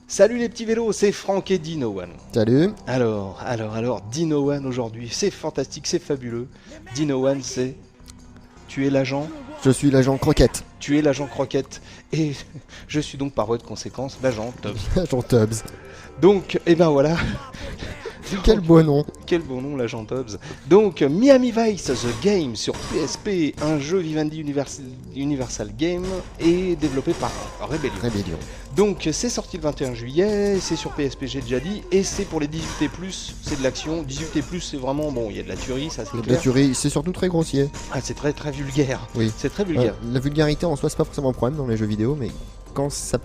Salut les petits vélos, c'est Franck et Dino One. Salut. Alors, Dino One aujourd'hui, c'est fantastique, c'est fabuleux. Dino One, c'est... Tu es l'agent ? Je suis l'agent Croquette. Tu es l'agent Croquette. Et je suis donc par voie de conséquence l'agent Tubbs. L'agent Tubbs. Donc, et ben voilà. Quel beau nom. Quel bon nom, l'agent Tubbs. Donc, Miami Vice The Game sur PSP, un jeu Vivendi Universal Game et développé par Rebellion. Donc, c'est sorti le 21 juillet, c'est sur PSP, j'ai déjà dit, et c'est pour les 18+, c'est de l'action. 18+, c'est vraiment, bon, il y a de la tuerie, ça c'est clair. De la tuerie, c'est surtout très grossier. Ah, c'est très très vulgaire. Oui. C'est très vulgaire. La vulgarité en soi, c'est pas forcément un problème dans les jeux vidéo, mais quand ça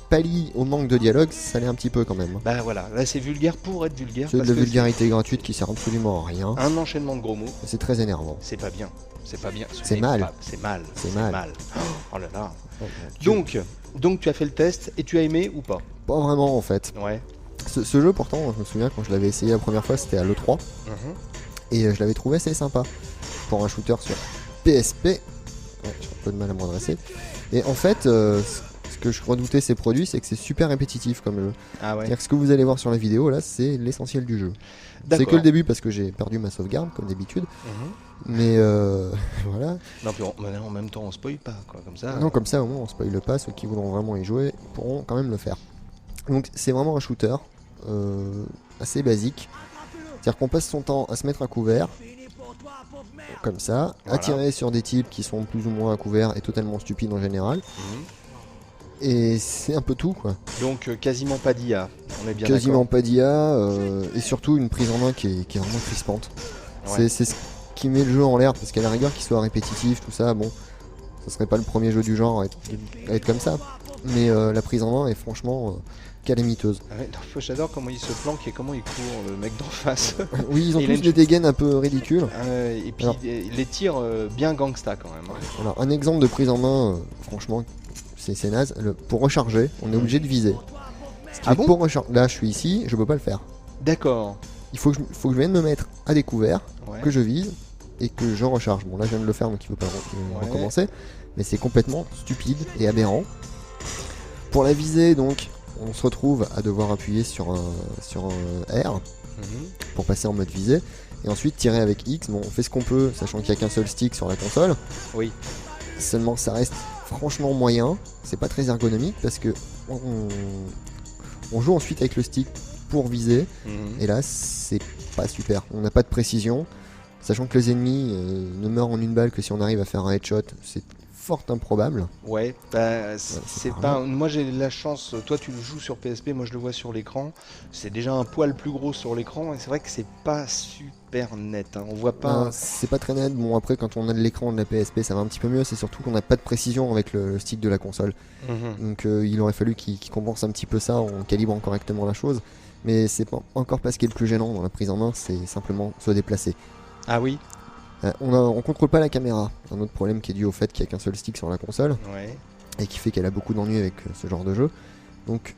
pallie au manque de dialogue, ça l'est un petit peu quand même. Bah voilà, là c'est vulgaire pour être vulgaire. C'est de la vulgarité gratuite qui sert absolument à rien. Un enchaînement de gros mots. C'est très énervant. C'est pas bien. C'est pas bien. C'est mal. C'est mal. C'est mal. Oh là là. Donc tu as fait le test et tu as aimé ou pas? Pas vraiment en fait. Ouais. Ce jeu pourtant, je me souviens quand je l'avais essayé la première fois, c'était à l'E3. Et je l'avais trouvé assez sympa pour un shooter sur PSP. Ouais, j'ai un peu de mal à me redresser. Et en fait, ce que je redoutais ces produits, c'est que c'est super répétitif comme jeu. Ah ouais. C'est-à-dire que ce que vous allez voir sur la vidéo là, c'est l'essentiel du jeu. C'est que le début parce que j'ai perdu ma sauvegarde comme d'habitude. Mais voilà. Non, puis en même temps on spoil pas quoi, comme ça. Non, comme ça au moins on spoil pas. Ceux qui voudront vraiment y jouer pourront quand même le faire. Donc c'est vraiment un shooter assez basique. C'est-à-dire qu'on passe son temps à se mettre à couvert, comme ça, à tirer sur des types qui sont plus ou moins à couvert et totalement stupides en général. Et c'est un peu tout quoi. Donc quasiment pas d'IA, on est bien quasiment pas d'IA et surtout une prise en main qui est vraiment crispante. Ouais. C'est ce qui met le jeu en l'air parce qu'à la rigueur qu'il soit répétitif, tout ça, bon, ce serait pas le premier jeu du genre à être comme ça. Mais la prise en main est franchement calamiteuse. Ouais, j'adore comment il se planque et comment il court le mec d'en face. Oui, ils ont tous des dégaines un peu ridicules. Et puis les tirs bien gangsta quand même. Alors, un exemple de prise en main, franchement, c'est naze. Pour recharger, on est obligé de viser. Pour là, je suis ici, je peux pas le faire. D'accord. Il faut que je vienne me mettre à découvert, que je vise et que je recharge. Bon, là, je viens de le faire, donc il faut pas recommencer. Mais c'est complètement stupide et aberrant. Pour la viser, donc, on se retrouve à devoir appuyer sur un R pour passer en mode visée. Et ensuite tirer avec X. Bon, on fait ce qu'on peut, sachant qu'il n'y a qu'un seul stick sur la console. Oui. Seulement, ça reste franchement moyen. C'est pas très ergonomique parce que on joue ensuite avec le stick pour viser. Et là, c'est pas super. On n'a pas de précision. Sachant que les ennemis ne meurent en une balle que si on arrive à faire un headshot, c'est fort improbable. Ouais, bah, c'est pas. Moi j'ai la chance, toi tu le joues sur PSP, moi je le vois sur l'écran. C'est déjà un poil plus gros sur l'écran et c'est vrai que c'est pas super net. Hein. On voit pas. C'est pas très net. Bon, après, quand on a de l'écran de la PSP, ça va un petit peu mieux. C'est surtout qu'on n'a pas de précision avec le stick de la console. Donc il aurait fallu qu'il compense un petit peu ça en calibrant correctement la chose. Mais c'est pas encore pas ce qui est le plus gênant dans la prise en main, c'est simplement se déplacer. Ah oui. On contrôle pas la caméra, un autre problème qui est dû au fait qu'il n'y a qu'un seul stick sur la console et qui fait qu'elle a beaucoup d'ennuis avec ce genre de jeu. Donc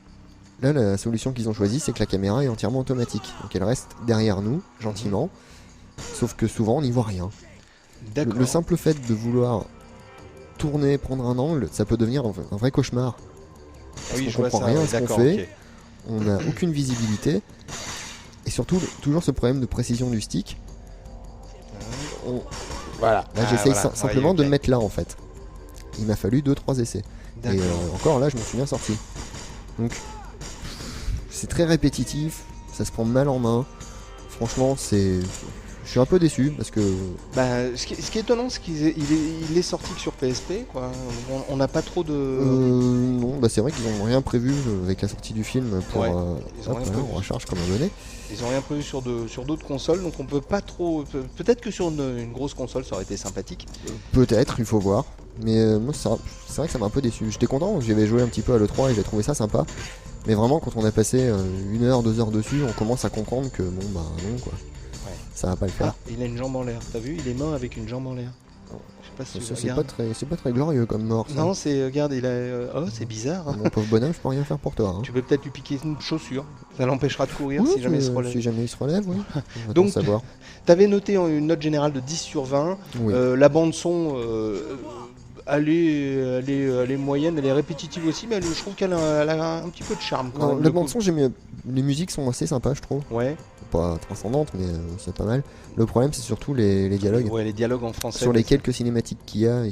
là, la solution qu'ils ont choisie, c'est que la caméra est entièrement automatique, donc elle reste derrière nous, gentiment, sauf que souvent on n'y voit rien. Le simple fait de vouloir tourner, prendre un angle, ça peut devenir un vrai cauchemar. Oui, on comprend rien à ce qu'on fait, on n'a aucune visibilité, et surtout toujours ce problème de précision du stick. Voilà. Là, j'essaye simplement de me mettre là en fait. Il m'a fallu 2-3 essais. Et encore là, je m'en suis bien sorti. Donc, c'est très répétitif, ça se prend mal en main. Franchement, je suis un peu déçu parce que. Bah, ce qui est étonnant, c'est qu'il est sorti que sur PSP, quoi. On n'a pas trop de. Non, bah c'est vrai qu'ils n'ont rien prévu avec la sortie du film pour. On recharge comme un donné. Ils ont rien prévu sur d'autres consoles, donc on peut pas trop. Peut-être que sur une grosse console, ça aurait été sympathique. Peut-être, il faut voir. Mais moi, c'est vrai que ça m'a un peu déçu. J'étais content, j'avais joué un petit peu à l'E3 et j'ai trouvé ça sympa. Mais vraiment, quand on a passé 1 heure, 2 heures dessus, on commence à comprendre que bon, bah non, quoi. Ça va pas le faire. Ah, il a une jambe en l'air, t'as vu? Il est mort avec une jambe en l'air. Je sais pas si tu c'est pas très glorieux comme mort. Ça. Non, c'est regarde, il a oh, c'est bizarre. Mon pauvre bonhomme, je peux rien faire pour toi. Hein. Tu peux peut-être lui piquer une chaussure. Ça l'empêchera de courir oui, si jamais il se relève. Si jamais il se relève, oui. Donc, savoir. T'avais noté une note générale de 10 sur 20. Oui. La bande son, elle est moyenne, elle est répétitive aussi, mais je trouve qu'elle a un petit peu de charme. Quand même, la bande son, j'aime mieux. Les musiques sont assez sympas, je trouve. Ouais. Pas transcendantes, mais c'est pas mal. Le problème, c'est surtout les dialogues. Ouais, les dialogues en français. Sur les quelques cinématiques qu'il y a,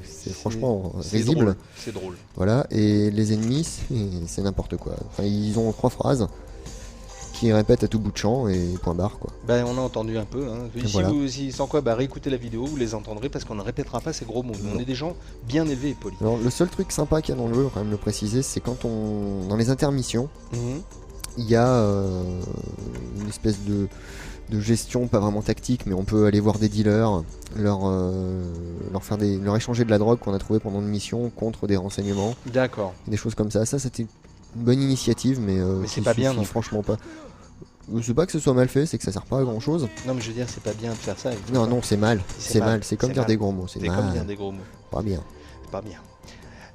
c'est franchement risible. C'est drôle. Voilà, et les ennemis, c'est n'importe quoi. Enfin, ils ont 3 phrases qui répètent à tout bout de champ et point barre, quoi. Ben, on a entendu un peu. Hein. Voilà. Sans quoi, réécoutez la vidéo, vous les entendrez parce qu'on ne répétera pas ces gros mots. On est des gens bien élevés et polis. Alors, le seul truc sympa qu'il y a dans le jeu, quand même le préciser, c'est quand dans les intermissions, il y a une espèce de gestion, pas vraiment tactique, mais on peut aller voir des dealers, leur échanger de la drogue qu'on a trouvé pendant une mission contre des renseignements. D'accord. Des choses comme ça. Ça, c'était une bonne initiative, mais c'est pas bien, non. Franchement pas. C'est pas que ce soit mal fait, c'est que ça sert pas à grand chose. Non, mais je veux dire, c'est pas bien de faire ça. Non, c'est mal. C'est mal. C'est comme dire des gros mots. C'est comme dire des gros mots. Pas bien. Pas bien.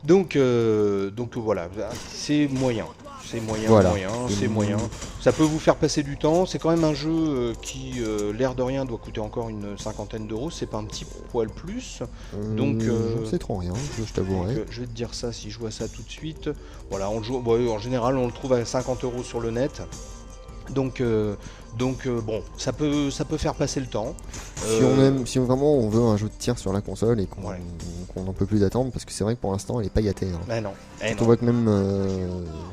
Donc voilà, c'est moyen. C'est moyen, voilà. C'est moyen. Ça peut vous faire passer du temps. C'est quand même un jeu qui, l'air de rien, doit coûter encore une 50aine d'euros. C'est pas un petit poil plus. Donc, c'est trop rien, je t'avouerai. Je vais te dire ça si je vois ça tout de suite. Voilà, on le joue. Bon, en général, on le trouve à 50 € sur le net. Donc bon, ça peut faire passer le temps. Si vraiment on veut un jeu de tir sur la console et qu'on n'en peut plus d'attendre, parce que c'est vrai que pour l'instant elle est pas gâtée. Hein. Ben non. On voit que même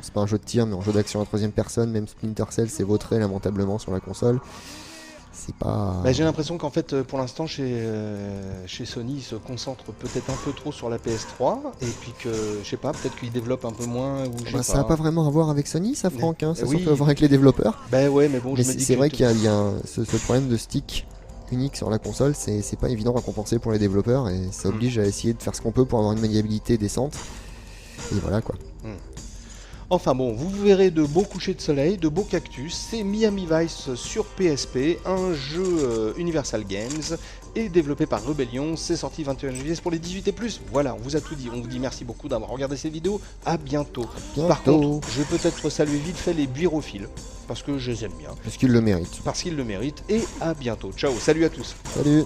c'est pas un jeu de tir mais un jeu d'action à 3ème personne, même Splinter Cell s'est vautré lamentablement sur la console. C'est pas. J'ai l'impression qu'en fait pour l'instant chez Sony ils se concentrent peut-être un peu trop sur la PS3 et puis que je sais pas, peut-être qu'ils développent un peu moins ou ça n'a pas vraiment à voir avec Sony ça, Franck, hein, ça oui. surtout à voir avec les développeurs. Ouais, mais bon, mais c'est vrai qu'il y a ce problème de stick unique sur la console, c'est pas évident à compenser pour les développeurs et ça oblige à essayer de faire ce qu'on peut pour avoir une maniabilité décente. Et voilà quoi. Enfin bon, vous verrez de beaux couchers de soleil, de beaux cactus, c'est Miami Vice sur PSP, un jeu Universal Games, et développé par Rebellion, c'est sorti 21 juillet, c'est pour les 18 et plus. Voilà, on vous a tout dit, on vous dit merci beaucoup d'avoir regardé ces vidéos, à bientôt. Par contre, je vais peut-être saluer vite fait les buirophiles, parce que je les aime bien. Parce qu'ils le méritent. Parce qu'ils le méritent, et à bientôt. Ciao, salut à tous. Salut.